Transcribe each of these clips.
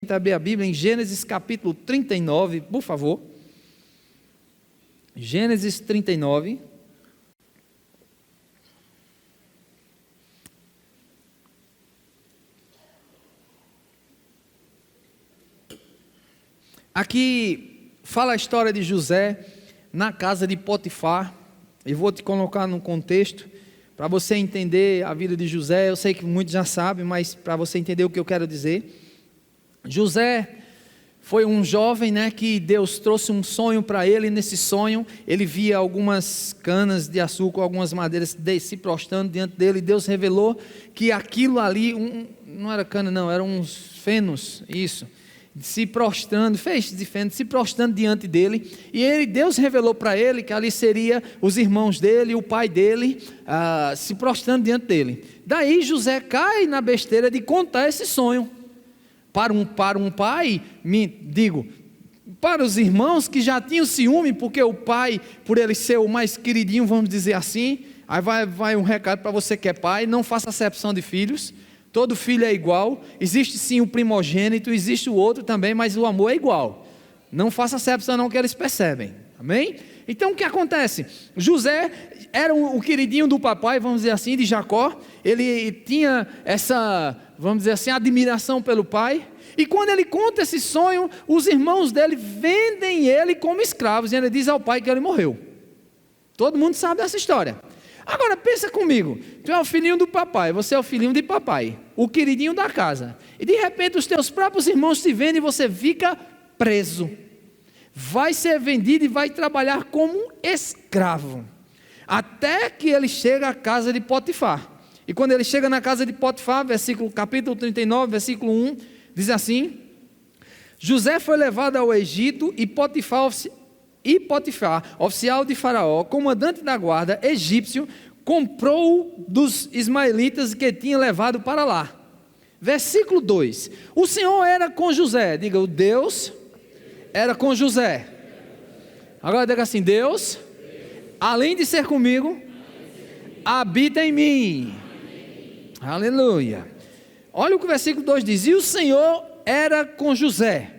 Abrir a Bíblia em Gênesis capítulo 39, por favor. Gênesis 39. Aqui fala a história de José na casa de Potifar. Eu vou te colocar num contexto para você entender a vida de José. Eu sei que muitos já sabem, mas para você entender o que eu quero dizer. José foi um jovem, que Deus trouxe um sonho para ele. Nesse sonho ele via algumas canas de açúcar, algumas madeiras se prostrando diante dele, e Deus revelou que aquilo ali, não era cana não, eram uns fenos, isso, se prostrando, feixes de feno, se prostrando diante dele, e Deus revelou para ele que ali seria os irmãos dele, o pai dele, se prostrando diante dele. Daí José cai na besteira de contar esse sonho para um pai, para os irmãos que já tinham ciúme, porque o pai, por ele ser o mais queridinho, vamos dizer assim, aí vai um recado para você que é pai: não faça acepção de filhos, todo filho é igual, existe sim o primogênito, existe o outro também, mas o amor é igual, não faça acepção não, que eles percebem, amém? Então o que acontece? José era o queridinho do papai, vamos dizer assim, de Jacó. Ele tinha essa, vamos dizer assim, admiração pelo pai. E quando ele conta esse sonho, os irmãos dele vendem ele como escravos, e ele diz ao pai que ele morreu. Todo mundo sabe dessa história. Agora pensa comigo, tu é o filhinho do papai, você é o filhinho de papai, o queridinho da casa, e de repente os teus próprios irmãos te vendem e você fica preso, vai ser vendido e vai trabalhar como escravo, até que ele chega à casa de Potifar. E quando ele chega na casa de Potifar, capítulo 39, versículo 1, diz assim: José foi levado ao Egito, e Potifar, oficial de Faraó, comandante da guarda egípcio, comprou-o dos ismaelitas que tinha levado para lá. Versículo 2: o Senhor era com José. Diga, o Deus era com José. Agora diga assim: Deus, além de ser comigo, habita em mim. Aleluia. Olha o que o versículo 2 diz: e o Senhor era com José,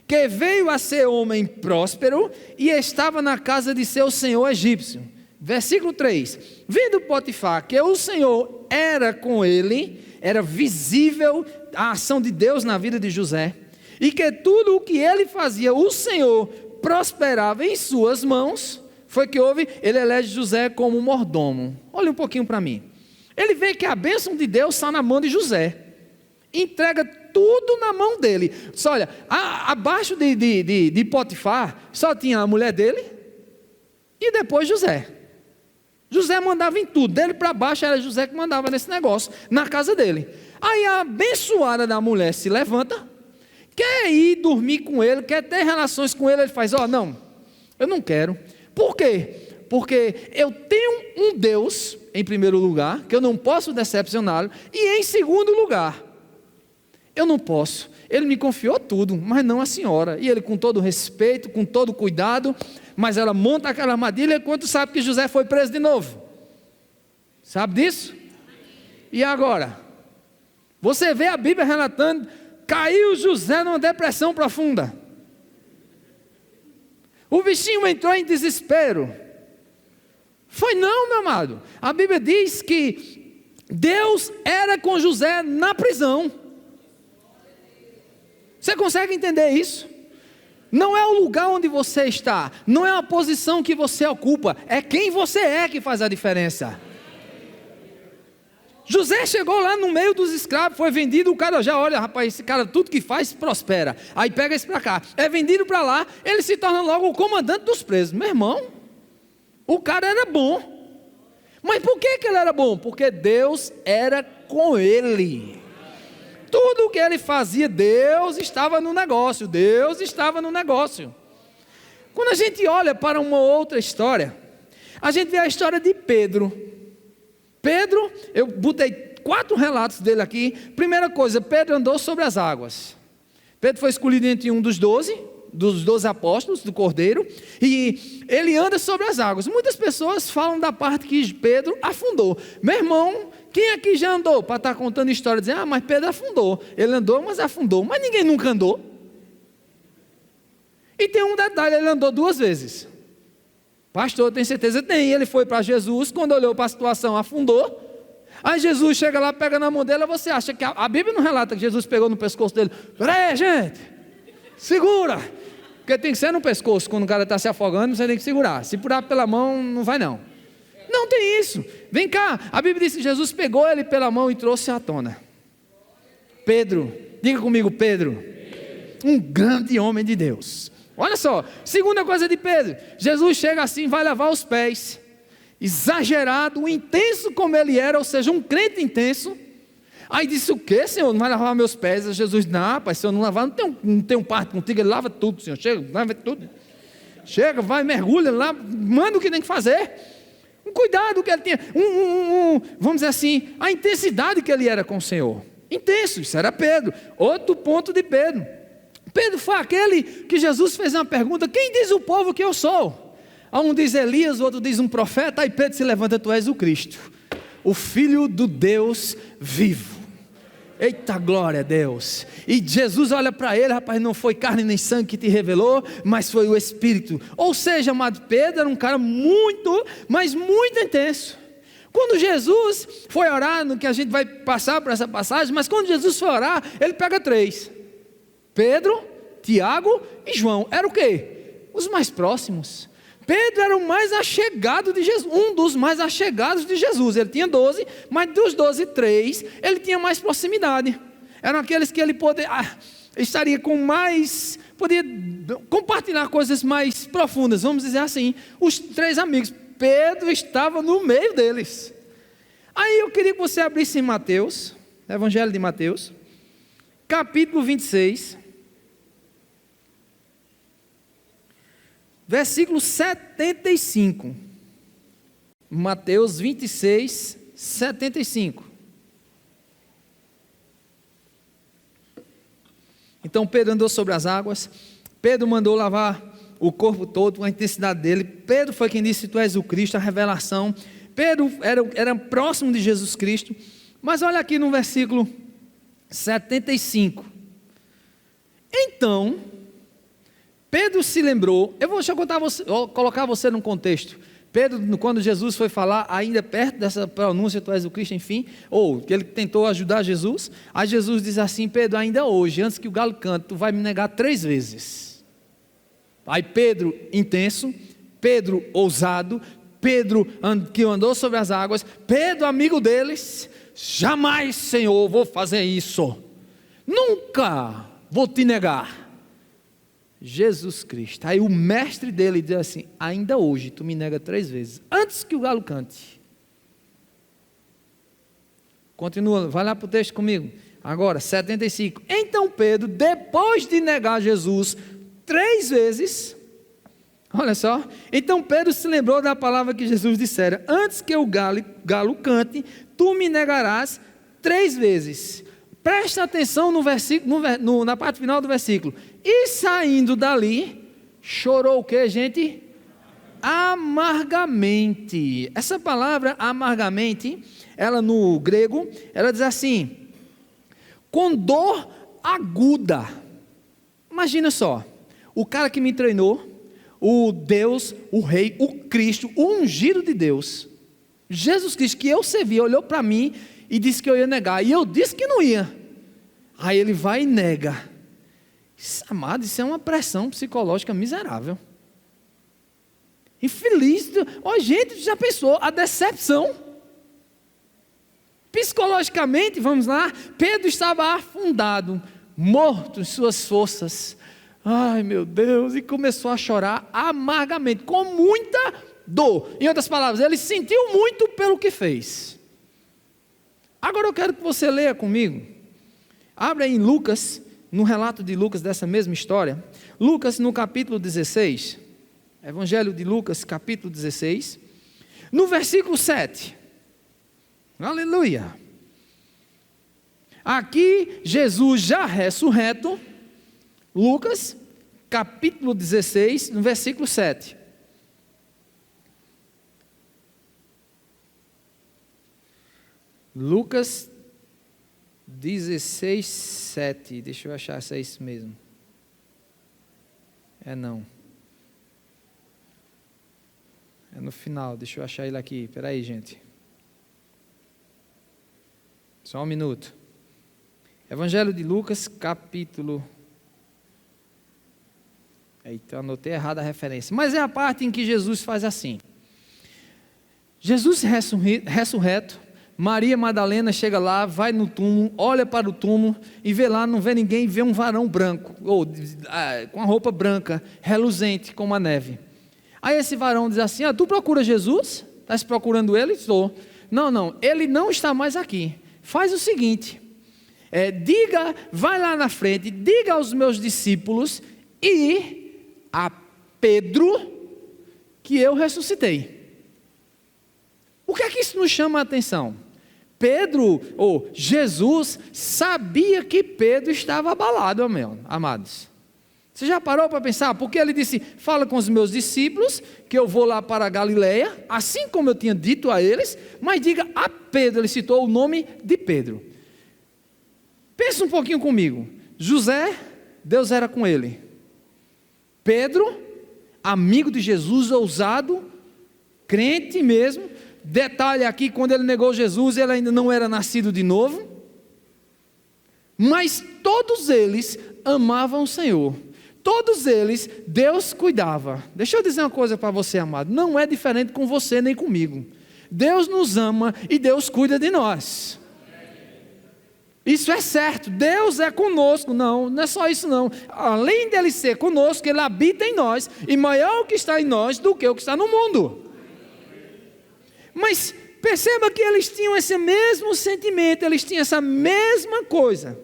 que veio a ser homem próspero e estava na casa de seu senhor egípcio. Versículo 3: vendo Potifar que o Senhor era com ele, era visível a ação de Deus na vida de José, e que tudo o que ele fazia, o Senhor prosperava em suas mãos, foi que houve, ele elege José como mordomo. Olha um pouquinho para mim. Ele vê que a bênção de Deus está na mão de José, entrega tudo na mão dele. Só olha, abaixo de Potifar só tinha a mulher dele e depois José. José mandava em tudo, dele para baixo era José que mandava nesse negócio, na casa dele. Aí a abençoada da mulher se levanta, quer ir dormir com ele, quer ter relações com ele. Ele faz: não, eu não quero. Por quê? Porque eu tenho um Deus, em primeiro lugar, que eu não posso decepcioná-lo, e em segundo lugar, eu não posso. Ele me confiou tudo, mas não a senhora. E ele, com todo respeito, com todo cuidado, mas ela monta aquela armadilha, enquanto sabe que José foi preso de novo. Sabe disso? E agora? Você vê a Bíblia relatando: caiu José numa depressão profunda. O bichinho entrou em desespero. Foi não, meu amado. A Bíblia diz que Deus era com José na prisão. Você consegue entender isso? Não é o lugar onde você está, não é a posição que você ocupa, é quem você é que faz a diferença. José chegou lá no meio dos escravos, foi vendido, o cara já olha: rapaz, esse cara tudo que faz prospera. Aí pega esse para cá, é vendido para lá, ele se torna logo o comandante dos presos. Meu irmão, o cara era bom. Mas por que ele era bom? Porque Deus era com ele. Tudo o que ele fazia, Deus estava no negócio. Deus estava no negócio. Quando a gente olha para uma outra história, a gente vê a história de Pedro. Pedro, eu botei 4 relatos dele aqui. Primeira coisa, Pedro andou sobre as águas. Pedro foi escolhido entre um dos 12 apóstolos do Cordeiro, e ele anda sobre as águas. Muitas pessoas falam da parte que Pedro afundou. Meu irmão, Quem aqui já andou para estar contando história, dizendo, mas Pedro afundou. Ele andou, mas afundou. Mas ninguém nunca andou. E tem um detalhe, ele andou 2 vezes. Pastor, tem certeza? Tem. Ele foi para Jesus, quando olhou para a situação, afundou. Aí Jesus chega lá, pega na mão dele, você acha que a Bíblia não relata que Jesus pegou no pescoço dele. Peraí, gente, segura. Porque tem que ser no pescoço, quando o cara está se afogando, você tem que segurar. Se pular pela mão, não vai não. Não tem isso. Vem cá, a Bíblia diz que Jesus pegou ele pela mão e trouxe à tona. Pedro, diga comigo, Pedro. Um grande homem de Deus. Olha só, segunda coisa de Pedro. Jesus chega assim, vai lavar os pés. Exagerado, intenso como ele era, ou seja, um crente intenso. Aí disse, o que, Senhor? Não vai lavar meus pés? Jesus, não, rapaz, se eu não lavar, não tem um parto contigo, ele lava tudo, Senhor. Chega, lava tudo. Chega, vai, mergulha lá, manda o que tem que fazer. Um cuidado que ele tinha, vamos dizer assim, a intensidade que ele era com o Senhor. Intenso, isso era Pedro. Outro ponto de Pedro. Pedro foi aquele que Jesus fez uma pergunta, quem diz o povo que eu sou? Um diz Elias, o outro diz um profeta, aí Pedro se levanta, tu és o Cristo, o Filho do Deus vivo. Eita glória a Deus. E Jesus olha para ele, rapaz, não foi carne nem sangue que te revelou, mas foi o Espírito. Ou seja, amado, Pedro era um cara muito, mas muito intenso. Quando Jesus foi orar, no que a gente vai passar por essa passagem, mas quando Jesus foi orar, ele pega 3. Pedro, Tiago e João. Era o quê? Os mais próximos. Pedro era o mais achegado de Jesus, um dos mais achegados de Jesus. Ele tinha 12, mas dos 12, 3, ele tinha mais proximidade. Eram aqueles que ele estaria com mais, podia compartilhar coisas mais profundas, vamos dizer assim. Os 3 amigos, Pedro estava no meio deles. Aí eu queria que você abrisse em Mateus, Evangelho de Mateus, capítulo 26. Versículo 75, Mateus 26, 75. Então Pedro andou sobre as águas, Pedro mandou lavar o corpo todo, a intensidade dele. Pedro foi quem disse, tu és o Cristo, a revelação. Pedro era próximo de Jesus Cristo. Mas olha aqui no versículo 75. Então Pedro se lembrou, deixa eu colocar você num contexto. Pedro, quando Jesus foi falar, ainda perto dessa pronúncia, tu és o Cristo, enfim, ou que ele tentou ajudar Jesus, aí Jesus diz assim, Pedro, ainda hoje, antes que o galo cante, tu vai me negar 3 vezes. Aí Pedro, intenso, Pedro, ousado, Pedro, que andou sobre as águas, Pedro, amigo deles, jamais, Senhor, vou fazer isso, nunca vou te negar. Jesus Cristo. Aí o mestre dele diz assim, ainda hoje tu me nega 3 vezes, antes que o galo cante. Continua, vai lá para o texto comigo. Agora, 75. Então Pedro, depois de negar Jesus 3 vezes, olha só, então Pedro se lembrou da palavra que Jesus dissera, antes que o galo cante, tu me negarás 3 vezes. Presta atenção no versículo, na parte final do versículo. E saindo dali, chorou o que, gente? Amargamente. Essa palavra amargamente, ela no grego, ela diz assim, com dor aguda. Imagina só, o cara que me treinou, o Deus, o Rei, o Cristo, o ungido de Deus, Jesus Cristo, que eu servi, olhou para mim e disse que eu ia negar, e eu disse que não ia. Aí ele vai e nega. Amado, isso é uma pressão psicológica miserável. Infeliz. Gente, já pensou a decepção? Psicologicamente, vamos lá, Pedro estava afundado, morto em suas forças. Ai meu Deus, e começou a chorar amargamente, com muita dor. Em outras palavras, ele sentiu muito pelo que fez. Agora eu quero que você leia comigo. Abre aí em Lucas, no relato de Lucas dessa mesma história. Lucas no capítulo 16. Evangelho de Lucas, capítulo 16. No versículo 7. Aleluia. Aqui Jesus já ressurreto. Lucas, capítulo 16, no versículo 7. Lucas 16, 7. Deixa eu achar se é isso mesmo. Não. É no final, deixa eu achar ele aqui. Espera aí, gente. Só um minuto. Evangelho de Lucas, capítulo... Eita, anotei errado a referência. Mas é a parte em que Jesus faz assim. Jesus ressurreto, Maria Madalena chega lá, vai no túmulo, olha para o túmulo e vê lá, não vê ninguém, vê um varão branco, com a roupa branca, reluzente como a neve. Aí esse varão diz assim: tu procura Jesus? Estás procurando ele? Estou. Não, ele não está mais aqui. Faz o seguinte, vai lá na frente, diga aos meus discípulos e a Pedro que eu ressuscitei. O que é que isso nos chama a atenção? Jesus sabia que Pedro estava abalado, amados. Você já parou para pensar? Porque ele disse: fala com os meus discípulos que eu vou lá para a Galileia, assim como eu tinha dito a eles, mas diga a Pedro. Ele citou o nome de Pedro. Pensa um pouquinho comigo. José, Deus era com ele. Pedro, amigo de Jesus, ousado, crente mesmo. Detalhe aqui, quando ele negou Jesus, ele ainda não era nascido de novo. Mas todos eles amavam o Senhor. Todos eles, Deus cuidava. Deixa eu dizer uma coisa para você, amado. Não é diferente com você nem comigo. Deus nos ama e Deus cuida de nós. Isso é certo, Deus é conosco. Não é só isso não. Além dele ser conosco, ele habita em nós, e maior o que está em nós do que o que está no mundo. Mas perceba que eles tinham esse mesmo sentimento, eles tinham essa mesma coisa.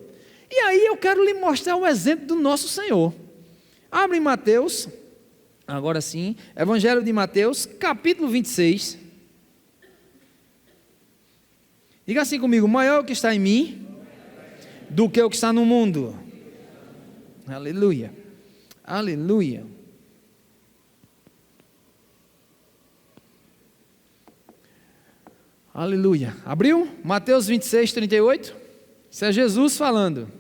E aí eu quero lhe mostrar o exemplo do nosso Senhor. Abre em Mateus, agora sim, Evangelho de Mateus, capítulo 26. Diga assim comigo: maior o que está em mim do que o que está no mundo. Aleluia, aleluia. Aleluia. Abriu? Mateus 26, 38. Isso é Jesus falando.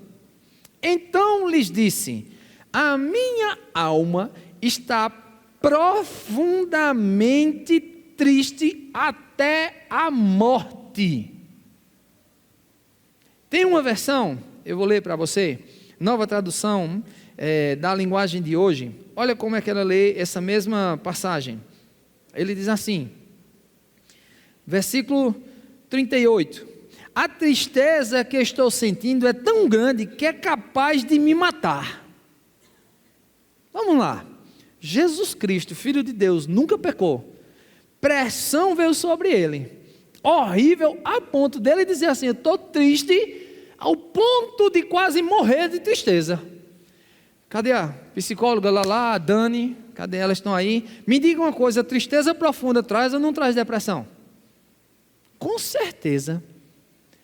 Então lhes disse: a minha alma está profundamente triste até a morte. Tem uma versão, eu vou ler para você, nova tradução da linguagem de hoje. Olha como é que ela lê essa mesma passagem. Ele diz assim, versículo 38. A tristeza que estou sentindo é tão grande que é capaz de me matar. Vamos lá. Jesus Cristo, Filho de Deus, nunca pecou. Pressão veio sobre ele. Horrível, a ponto dele dizer assim: eu estou triste, ao ponto de quase morrer de tristeza. Cadê a psicóloga lá, a Dani? Cadê elas? Estão aí? Me diga uma coisa: tristeza profunda traz ou não traz depressão? Com certeza.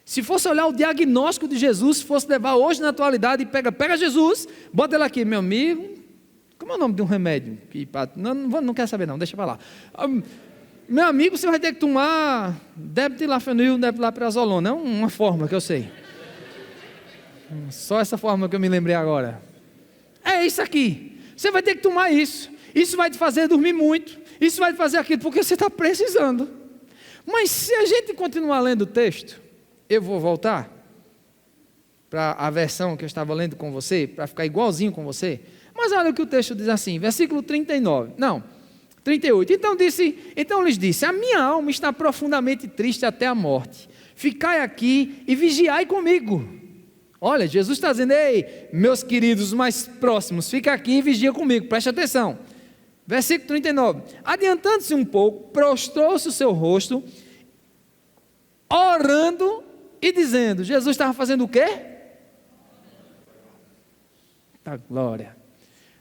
Se fosse olhar o diagnóstico de Jesus, se fosse levar hoje na atualidade, pega Jesus, bota ele aqui, meu amigo. Como é o nome de um remédio? Não quer saber não, deixa para lá. Meu amigo, você vai ter que tomar deptilafenil, depilaprazolona. É uma fórmula que eu sei. Só essa fórmula que eu me lembrei agora. É isso aqui. Você vai ter que tomar isso. Isso vai te fazer dormir muito. Isso vai te fazer aquilo, porque você está precisando. Mas se a gente continuar lendo o texto, eu vou voltar para a versão que eu estava lendo com você, para ficar igualzinho com você. Mas olha o que o texto diz assim, versículo 38. Então lhes disse: a minha alma está profundamente triste até a morte. Ficai aqui e vigiai comigo. Olha, Jesus está dizendo: ei, meus queridos mais próximos, fica aqui e vigia comigo, preste atenção. Versículo 39. Adiantando-se um pouco, prostrou-se o seu rosto, orando e dizendo. Jesus estava fazendo o quê? A glória.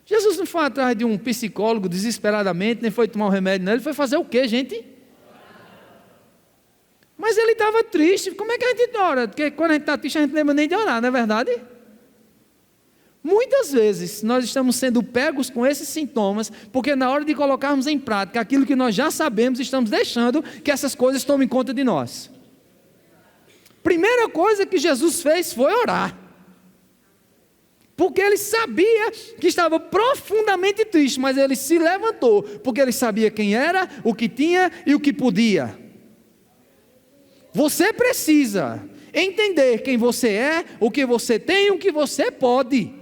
Jesus não foi atrás de um psicólogo desesperadamente, nem foi tomar um remédio, não. Ele foi fazer o quê, gente? Mas ele estava triste. Como é que a gente ora? Porque quando a gente está triste, a gente não lembra nem de orar, não é verdade? Muitas vezes nós estamos sendo pegos com esses sintomas, porque na hora de colocarmos em prática aquilo que nós já sabemos, estamos deixando que essas coisas tomem conta de nós. primeira coisa que Jesus fez foi orar. Porque ele sabia que estava profundamente triste, mas ele se levantou, porque ele sabia quem era, o que tinha e o que podia. Você precisa entender quem você é, o que você tem e o que você pode.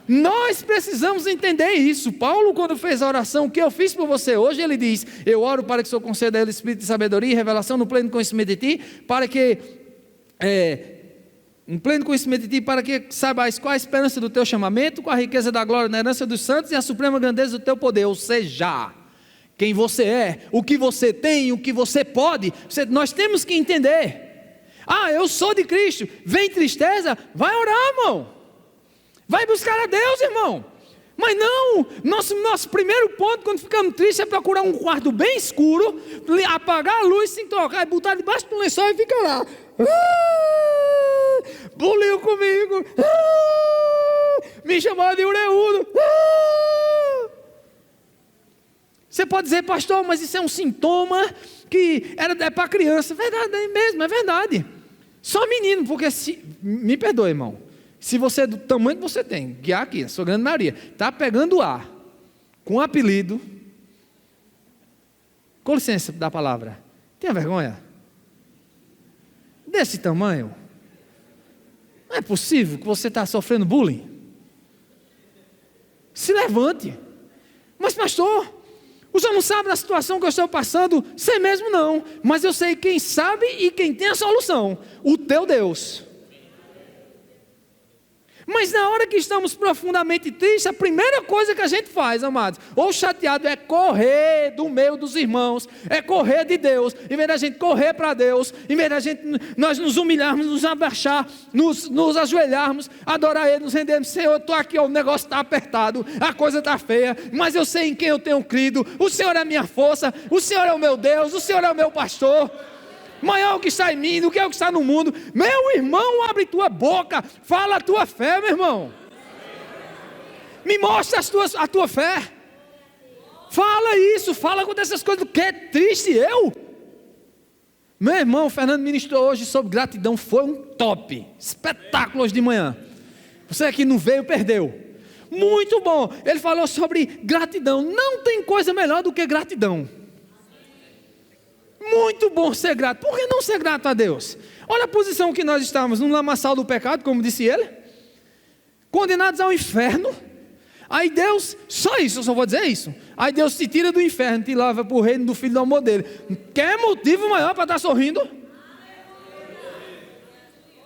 Nós precisamos entender isso. Paulo, quando fez a oração, o que eu fiz por você hoje, ele diz: eu oro para que o Senhor conceda a ele espírito de sabedoria e revelação no pleno conhecimento de ti, para que... um pleno conhecimento de ti, para que saibais qual a esperança do teu chamamento, qual a riqueza da glória na herança dos santos e a suprema grandeza do teu poder. Ou seja, quem você é, o que você tem, o que você pode, nós temos que entender. Eu sou de Cristo, vem tristeza, vai orar, irmão, vai buscar a Deus, irmão. Mas não, nosso primeiro ponto quando ficamos tristes é procurar um quarto bem escuro, apagar a luz, se tocar, botar debaixo do lençol e ficar lá. Buliu comigo, me chamou de oreudo. Você pode dizer: pastor, mas isso é um sintoma que é para criança. Verdade, é mesmo, é verdade. Só menino, porque me perdoe, irmão, se você é do tamanho que você tem, que aqui, a sua grande maioria, está pegando ar com apelido, com licença da palavra, tenha vergonha desse tamanho. Não é possível que você está sofrendo bullying. Se levante. Mas pastor, o senhor não sabe da situação que eu estou passando? Sei mesmo não, mas eu sei quem sabe e quem tem a solução: o teu Deus. Mas na hora que estamos profundamente tristes, a primeira coisa que a gente faz, amados, ou chateado, é correr do meio dos irmãos, é correr de Deus. Em vez da gente correr para Deus, em vez da gente, nós nos humilharmos, nos abaixar, nos ajoelharmos, adorar Ele, nos rendermos: Senhor, eu estou aqui, o negócio está apertado, a coisa está feia, mas eu sei em quem eu tenho crido, o Senhor é a minha força, o Senhor é o meu Deus, o Senhor é o meu pastor. Maior o que está em mim do que o que está no mundo. Meu irmão, abre tua boca, fala a tua fé, meu irmão. Me mostra a tua fé. Fala isso, fala com essas coisas, que é triste eu. Meu irmão, o Fernando ministrou hoje sobre gratidão, foi um top, espetáculo hoje de manhã. Você que não veio, perdeu. Muito bom, ele falou sobre gratidão. Não tem coisa melhor do que gratidão. Muito bom ser grato. Por que não ser grato a Deus? Olha a posição que nós estávamos, no lamaçal do pecado, como disse ele, condenados ao inferno. Aí Deus, só isso, eu só vou dizer isso. Aí Deus te tira do inferno, te leva para o reino do Filho do amor dele. Quer motivo maior para estar sorrindo?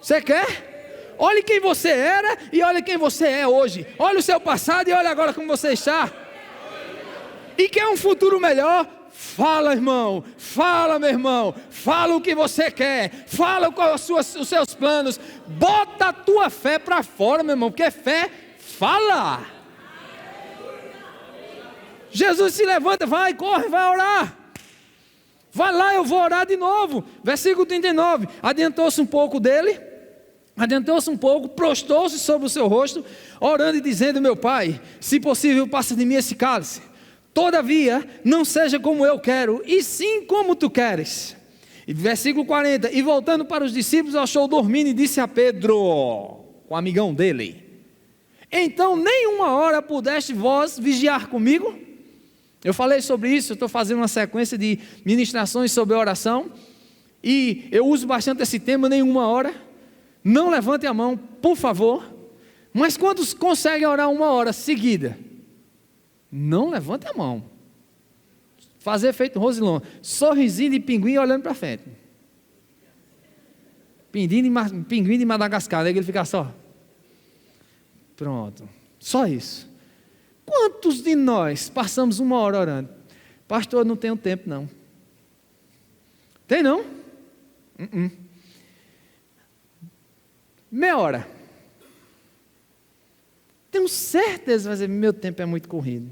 Você quer? Olhe quem você era e olhe quem você é hoje. Olha o seu passado e olha agora como você está. E quer um futuro melhor? Fala, irmão, fala, meu irmão, fala o que você quer, fala quais os seus planos, bota a tua fé para fora, meu irmão, porque fé fala. Jesus se levanta, vai, corre, vai orar. Vai lá, eu vou orar de novo. Versículo 39, adiantou-se um pouco, prostou-se sobre o seu rosto, orando e dizendo: meu Pai, se possível, passa de mim esse cálice. Todavia, não seja como eu quero, e sim como tu queres. E versículo 40, e voltando para os discípulos, achou dormindo e disse a Pedro, o amigão dele: então nem uma hora pudeste vós vigiar comigo? Eu falei sobre isso, eu estou fazendo uma sequência de ministrações sobre oração, e eu uso bastante esse tema, nenhuma hora. Não levante a mão, por favor. Mas quantos conseguem orar uma hora seguida? Não levante a mão. Fazer feito Rosilon, sorrisinho de pinguim olhando para frente. Pinguim de Madagascar, aí ele fica só. Pronto, só isso. Quantos de nós passamos uma hora orando? Pastor, eu não tenho tempo não. Tem não? Meia hora. Tenho certeza, mas meu tempo é muito corrido.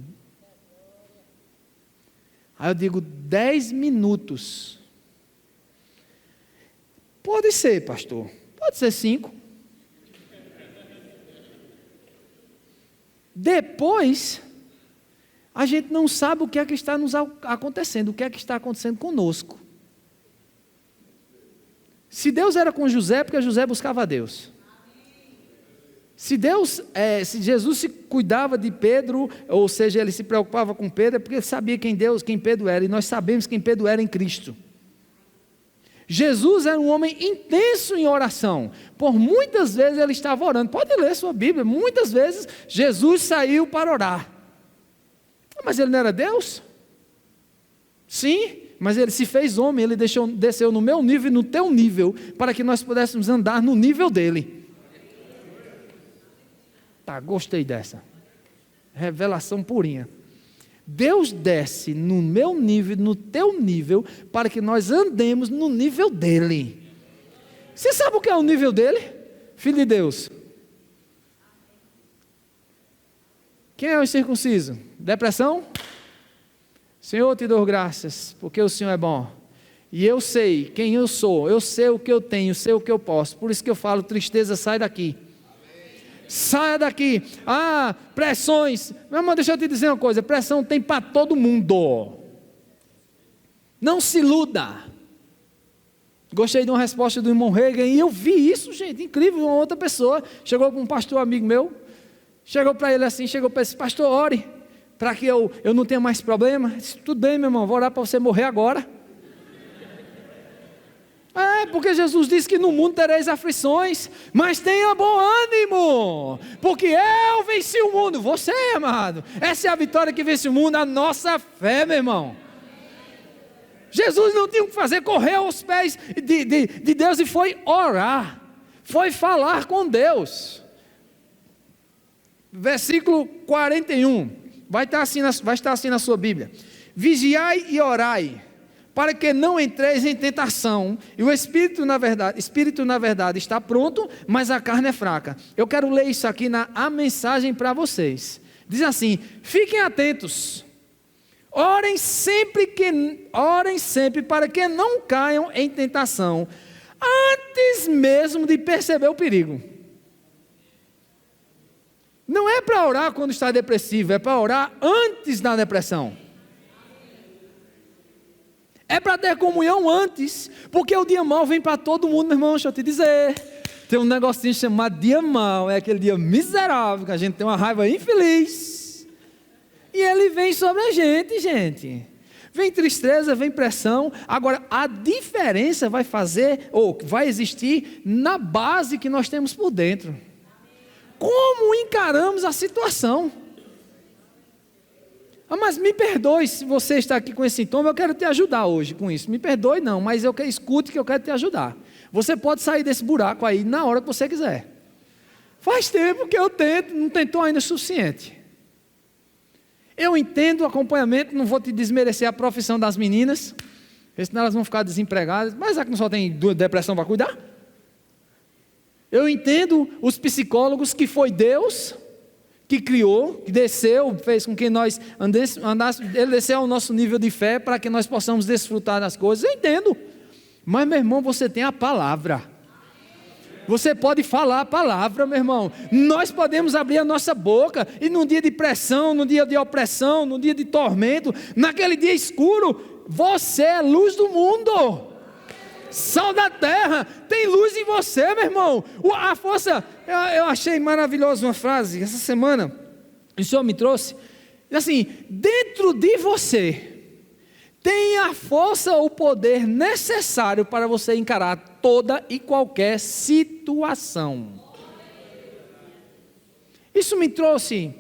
Aí eu digo 10 minutos. Pode ser, pastor. Pode ser 5. Depois, a gente não sabe o que é que está nos acontecendo, o que é que está acontecendo conosco. Se Deus era com José, é porque José buscava a Deus. Se Jesus se cuidava de Pedro, ou seja, ele se preocupava com Pedro, é porque ele sabia quem Pedro era, e nós sabemos quem Pedro era em Cristo. Jesus era um homem intenso em oração, por muitas vezes ele estava orando, pode ler sua Bíblia, muitas vezes Jesus saiu para orar, mas ele não era Deus? Sim, mas ele se fez homem, ele desceu no meu nível e no teu nível, para que nós pudéssemos andar no nível dele. Tá, gostei dessa, revelação purinha. Deus desce no meu nível, no teu nível, para que nós andemos no nível dele. Você sabe o que é o nível dele? Filho de Deus. Quem é o incircunciso? Depressão? Senhor, te dou graças, porque o Senhor é bom. E eu sei quem eu sou, eu sei o que eu tenho, sei o que eu posso. Por isso que eu falo, tristeza, sai daqui. Saia daqui. Pressões. Meu irmão, deixa eu te dizer uma coisa, pressão tem para todo mundo. Não se iluda. Gostei de uma resposta do irmão Reagan, e eu vi isso, gente, incrível. Uma outra pessoa chegou com um pastor amigo meu, chegou para ele assim, pastor, ore, para que eu não tenha mais problema. Disse, tudo bem, meu irmão, vou orar para você morrer agora. Porque Jesus disse que no mundo tereis aflições, mas tenha bom ânimo, porque eu venci o mundo. Você, amado, essa é a vitória que vence o mundo, a nossa fé, meu irmão. Jesus não tinha o que fazer, correr aos pés de Deus e foi orar, foi falar com Deus. Versículo 41, vai estar assim na sua Bíblia. Vigiai e orai, para que não entreis em tentação, e o espírito na verdade está pronto, mas a carne é fraca. Eu quero ler isso aqui a mensagem para vocês. Diz assim: fiquem atentos, orem sempre para que não caiam em tentação, antes mesmo de perceber o perigo. Não é para orar quando está depressivo, é para orar antes da depressão. É para ter comunhão antes, porque o dia mau vem para todo mundo, meu irmão, deixa eu te dizer. Tem um negocinho chamado dia mau, é aquele dia miserável, que a gente tem uma raiva infeliz. E ele vem sobre a gente. Vem tristeza, vem pressão. Agora, a diferença vai existir na base que nós temos por dentro. Como encaramos a situação? Mas me perdoe se você está aqui com esse sintoma, eu quero te ajudar hoje com isso. Me perdoe não, mas escute que eu quero te ajudar. Você pode sair desse buraco aí na hora que você quiser. Faz tempo que eu tento, não tentou ainda o suficiente. Eu entendo o acompanhamento, não vou te desmerecer a profissão das meninas, senão elas vão ficar desempregadas, mas é que não só tem depressão para cuidar. Eu entendo os psicólogos que foi Deus que criou, que desceu, fez com que nós andássemos, ele desceu ao nosso nível de fé para que nós possamos desfrutar das coisas. Eu entendo, mas meu irmão, você tem a palavra. Você pode falar a palavra, meu irmão. Nós podemos abrir a nossa boca e num dia de pressão, num dia de opressão, num dia de tormento, naquele dia escuro, você é luz do mundo. Sal da terra, tem luz em você, meu irmão. A força, eu achei maravilhosa uma frase, essa semana, o Senhor me trouxe, assim, dentro de você, tem a força ou o poder necessário para você encarar toda e qualquer situação. Isso me trouxe,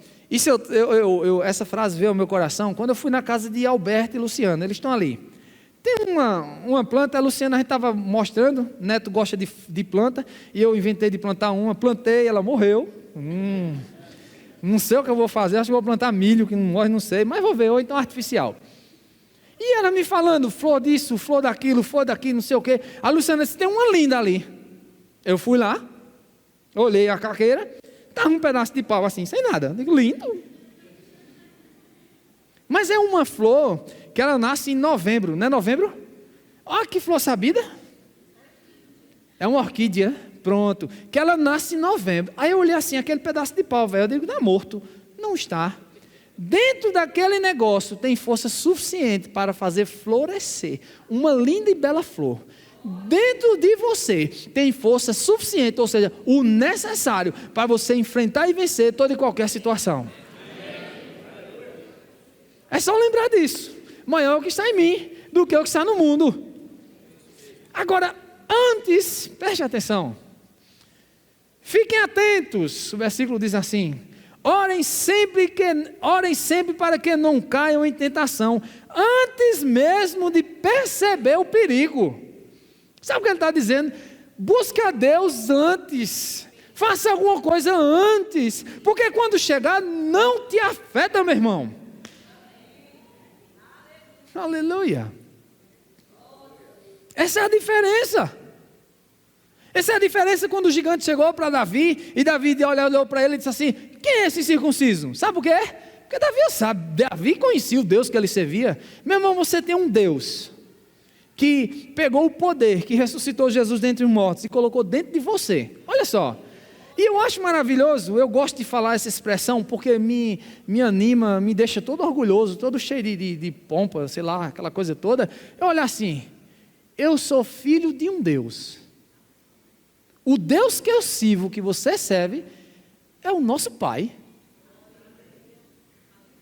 essa frase veio ao meu coração, quando eu fui na casa de Alberto e Luciana, eles estão ali. Tem uma planta, a Luciana a gente estava mostrando, Neto gosta de planta, e eu inventei de plantar uma, plantei, ela morreu. Não sei o que eu vou fazer, acho que vou plantar milho, que não morre, não sei, mas vou ver, ou então artificial. E ela me falando, flor disso, flor daquilo, não sei o quê. A Luciana disse, tem uma linda ali. Eu fui lá, olhei a caqueira, estava um pedaço de pau assim, sem nada. Eu digo, lindo. Mas é uma flor que ela nasce em novembro, não é novembro? Olha que flor sabida. É uma orquídea, pronto, que ela nasce em novembro. Aí eu olhei assim, aquele pedaço de pau, velho, eu digo, está morto. Não está. Dentro daquele negócio tem força suficiente para fazer florescer uma linda e bela flor, dentro de você tem força suficiente, ou seja, o necessário para você enfrentar e vencer toda e qualquer situação. É só lembrar disso. Maior é o que está em mim do que o que está no mundo. Agora, antes, preste atenção. Fiquem atentos. O versículo diz assim: orem sempre para que não caiam em tentação, antes mesmo de perceber o perigo. Sabe o que ele está dizendo? Busque a Deus antes. Faça alguma coisa antes. Porque quando chegar, não te afeta, meu irmão. Aleluia. Essa é a diferença. Essa é a diferença quando o gigante chegou para Davi, e Davi olhou para ele e disse assim: quem é esse circunciso? Sabe por quê? Porque Davi sabe, Davi conhecia o Deus que ele servia. Meu irmão, você tem um Deus que pegou o poder, que ressuscitou Jesus dentre os mortos e colocou dentro de você. Olha só. E eu acho maravilhoso, eu gosto de falar essa expressão porque me anima, me deixa todo orgulhoso, todo cheio de pompa, sei lá, aquela coisa toda. Eu olho assim: eu sou filho de um Deus. O Deus que eu sirvo, que você serve, é o nosso Pai.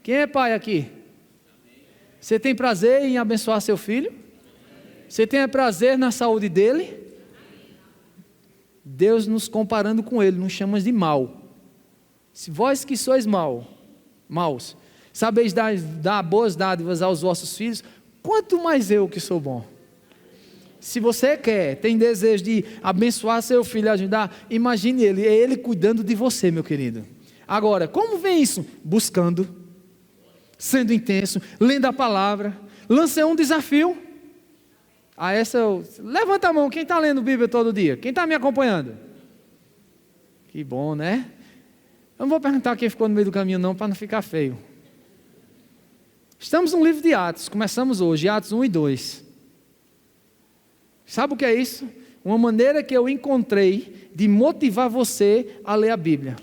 Quem é pai aqui? Você tem prazer em abençoar seu filho? Você tem prazer na saúde dele? Deus nos comparando com ele, nos chama de mal. Se vós que sois maus, sabeis dar boas dádivas aos vossos filhos, quanto mais eu que sou bom. Se você tem desejo de abençoar seu filho, ajudar, imagine ele, é ele cuidando de você, meu querido. Agora, como vem isso? Buscando, sendo intenso, lendo a palavra. Lancei um desafio. Levanta a mão, quem está lendo Bíblia todo dia? Quem está me acompanhando? Que bom, né? Eu não vou perguntar quem ficou no meio do caminho não, para não ficar feio. Estamos no livro de Atos, começamos hoje, Atos 1 e 2. Sabe o que é isso? Uma maneira que eu encontrei de motivar você a ler a Bíblia.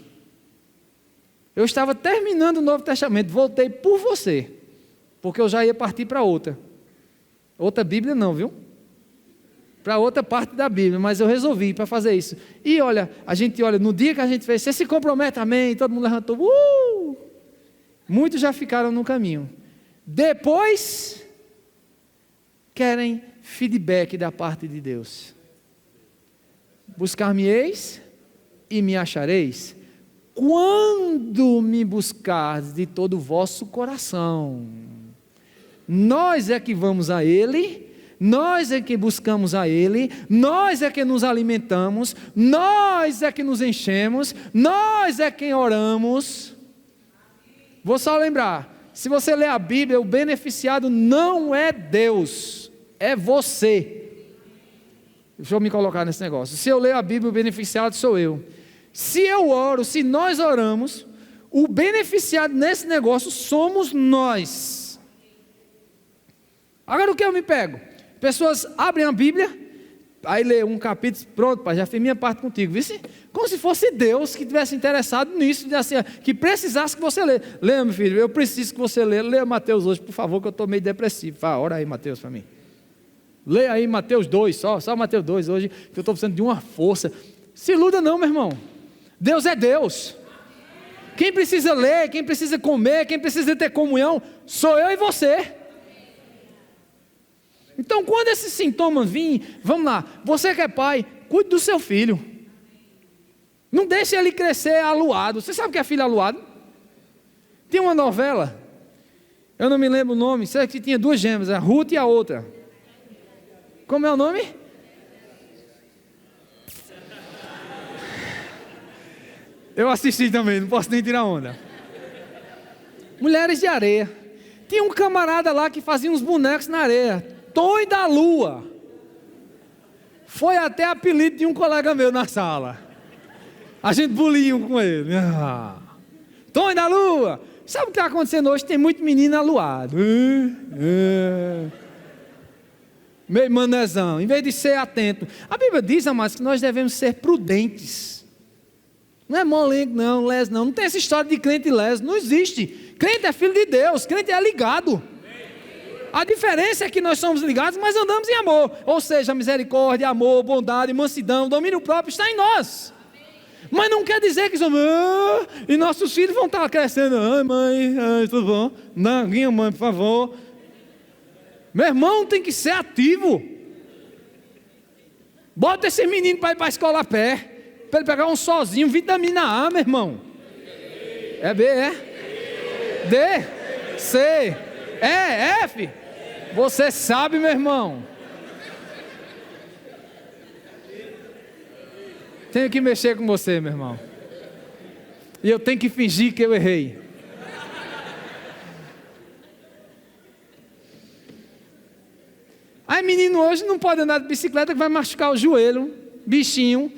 Eu estava terminando o Novo Testamento, voltei por você, porque eu já ia partir para outra Bíblia não, viu? Para outra parte da Bíblia, mas eu resolvi para fazer isso. E olha, a gente olha, no dia que a gente fez, você se compromete, amém, todo mundo levantou, muitos já ficaram no caminho. Depois, querem feedback da parte de Deus. Buscar-me-eis e me achareis, quando me buscardes de todo o vosso coração. Nós é que vamos a Ele, nós é que buscamos a Ele, nós é que nos alimentamos, nós é que nos enchemos, nós é quem oramos. Vou só lembrar, se você ler a Bíblia, o beneficiado não é Deus, é você. Deixa eu me colocar nesse negócio. Se eu ler a Bíblia, o beneficiado sou eu. Se eu oro, se nós oramos, o beneficiado nesse negócio somos nós. Agora o que eu me pego? Pessoas abrem a Bíblia, aí lê um capítulo, pronto, pai, já fiz minha parte contigo, viu? Como se fosse Deus que estivesse interessado nisso, assim, que precisasse que você lê. Lê, meu filho, eu preciso que você lê. Lê Mateus hoje, por favor, que eu estou meio depressivo. Ora aí, Mateus, para mim. Lê aí Mateus 2, só Mateus 2 hoje, que eu estou precisando de uma força. Se iluda não, meu irmão. Deus é Deus. Quem precisa ler, quem precisa comer, quem precisa ter comunhão, sou eu e você. Então, quando esses sintomas virem, vamos lá, você que é pai, cuide do seu filho. Não deixe ele crescer aluado. Você sabe o que é filho aluado? Tinha uma novela, eu não me lembro o nome, sei que tinha duas gêmeas, a Ruth e a outra. Como é o nome? Eu assisti também, não posso nem tirar onda. Mulheres de Areia. Tinha um camarada lá que fazia uns bonecos na areia. Tonho da Lua. Foi até apelido de um colega meu na sala. A gente bulia com ele. Tonho da Lua. Sabe o que está acontecendo hoje? Tem muito menino aluado. Meio manezão. Em vez de ser atento. A Bíblia diz, amados, que nós devemos ser prudentes. Não é molengo, não, leso, não. Não tem essa história de crente leso. Não existe. Crente é filho de Deus. Crente é ligado. A diferença é que nós somos ligados, mas andamos em amor. Ou seja, misericórdia, amor, bondade, mansidão, domínio próprio está em nós. Mas não quer dizer que somos... e nossos filhos vão estar crescendo. Ai, mãe, tudo bom? Não, minha mãe, por favor. Meu irmão tem que ser ativo. Bota esse menino para ir para a escola a pé. Para ele pegar um sozinho, vitamina A, meu irmão. É B, é? D, C, E, F. Você sabe, meu irmão. Tenho que mexer com você, meu irmão. E eu tenho que fingir que eu errei. Aí menino hoje não pode andar de bicicleta que vai machucar o joelho, bichinho.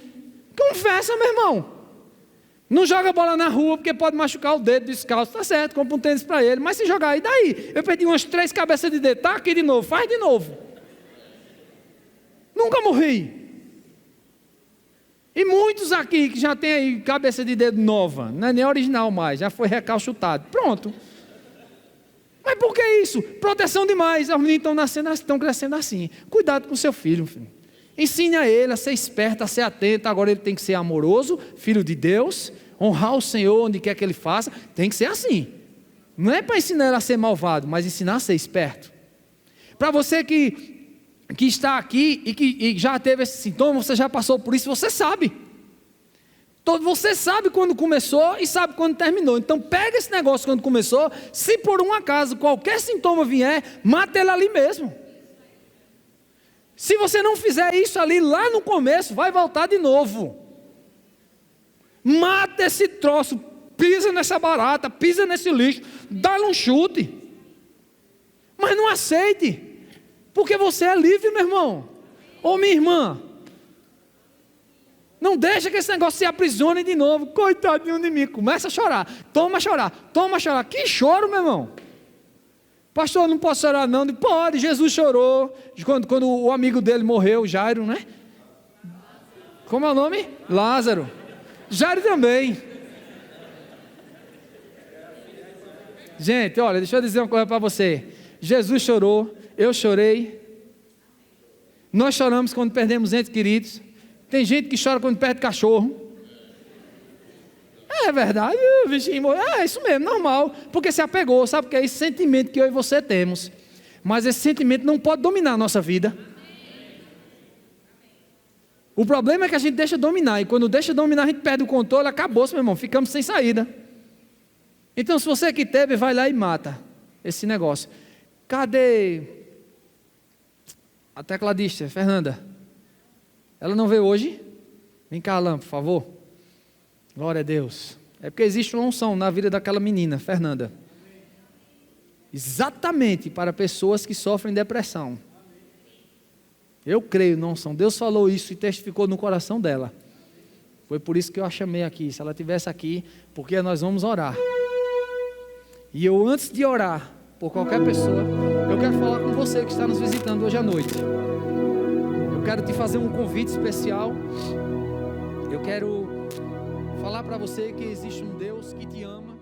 Confessa, meu irmão. Não joga bola na rua porque pode machucar o dedo descalço, tá certo, compra um tênis para ele. Mas se jogar aí, daí? Eu perdi umas 3 cabeças de dedo, tá aqui de novo, faz de novo. Nunca morri. E muitos aqui que já tem aí cabeça de dedo nova, não é nem original mais, já foi recalchutado. Pronto. Mas por que isso? Proteção demais. Os meninos estão crescendo assim. Cuidado com o seu filho, filho. Ensine a ele a ser esperto, a ser atento. Agora ele tem que ser amoroso, filho de Deus, honrar o Senhor onde quer que ele faça. Tem que ser assim. Não é para ensinar ele a ser malvado, mas ensinar a ser esperto. Para você que está aqui e já teve esse sintoma, você já passou por isso, você sabe. Você sabe quando começou e sabe quando terminou. Então pega esse negócio quando começou. Se por um acaso qualquer sintoma vier, mata ele ali mesmo. Se você não fizer isso ali lá no começo, vai voltar de novo. Mata esse troço, pisa nessa barata, pisa nesse lixo, dá-lhe um chute. Mas não aceite, porque você é livre, meu irmão. Ou minha irmã. Não deixa que esse negócio se aprisione de novo. Coitadinho de mim, começa a chorar. Toma a chorar, toma a chorar. Que choro, meu irmão. Pastor, não posso chorar não. Pode, Jesus chorou quando o amigo dele morreu, Jairo, né? Como é o nome? Lázaro. Jairo também. Gente, olha, deixa eu dizer uma coisa para você. Jesus chorou, eu chorei. Nós choramos quando perdemos entes queridos. Tem gente que chora quando perde cachorro. É verdade, o bichinho morreu. É isso mesmo, normal. Porque se apegou, sabe? Porque é esse sentimento que eu e você temos. Mas esse sentimento não pode dominar a nossa vida. O problema é que a gente deixa dominar. E quando deixa dominar, a gente perde o controle. Acabou-se, meu irmão. Ficamos sem saída. Então, se você que teve, vai lá e mata esse negócio. Cadê a tecladista, Fernanda? Ela não veio hoje? Vem cá, Alain, por favor. Glória a Deus. É porque existe uma unção na vida daquela menina, Fernanda. Exatamente para pessoas que sofrem depressão. Eu creio na unção. Deus falou isso e testificou no coração dela. Foi por isso que eu a chamei aqui. Se ela estivesse aqui, porque nós vamos orar. E eu, antes de orar por qualquer pessoa, eu quero falar com você que está nos visitando hoje à noite. Eu quero te fazer um convite especial. Eu quero falar para você que existe um Deus que te ama.